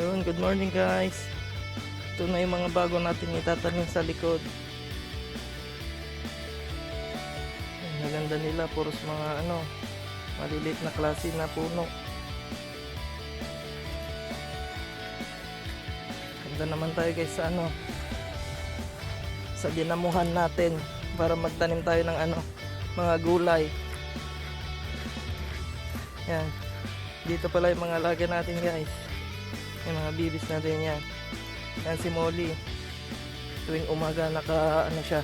Yun, good morning guys. Ito na yung mga bago natin itatanim sa likod. Ang gaganda nila, puros mga maliliit na klase na puno. Ganda naman tayo guys sa sa dinamuhan natin para magtanim tayo ng mga gulay. Yan. Dito pala yung mga alaga natin guys. Yung mga bibis natin yan. Yan si Molly. Tuwing umaga siya.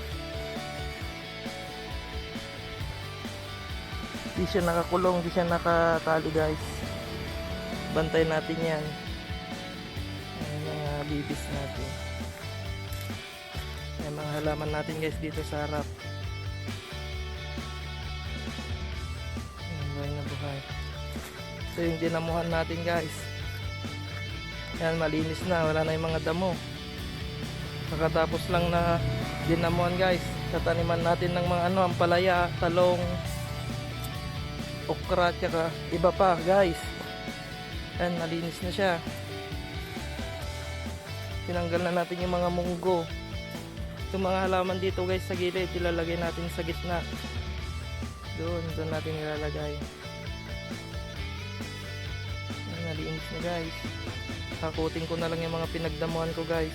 Di siya nakakulong, di siya nakatali guys. Bantay natin yan. Yan mga bibis natin. Yan mga halaman natin guys dito sa harap. Yan, buhay na buhay. Ito yung dinamuhan natin guys. Yan, malinis na, wala na yung mga damo. Pagkatapos lang na dinamuhan guys, tataniman natin ng mga ampalaya, talong, okra, tsaka iba pa guys. Yan, malinis na siya. Tinanggal na natin yung mga munggo. Yung mga halaman dito guys sa gilid, ilalagay natin sa gitna. Doon natin ilalagay. Yan, malinis na guys. Hakutin ko na lang yung mga pinagdamuhan ko guys.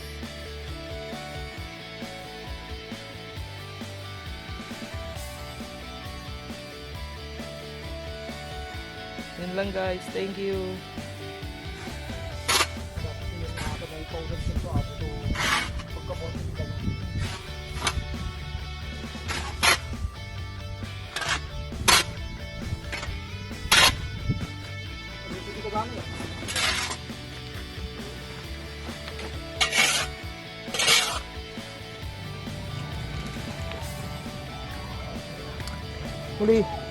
Yun lang guys, thank you. Muli.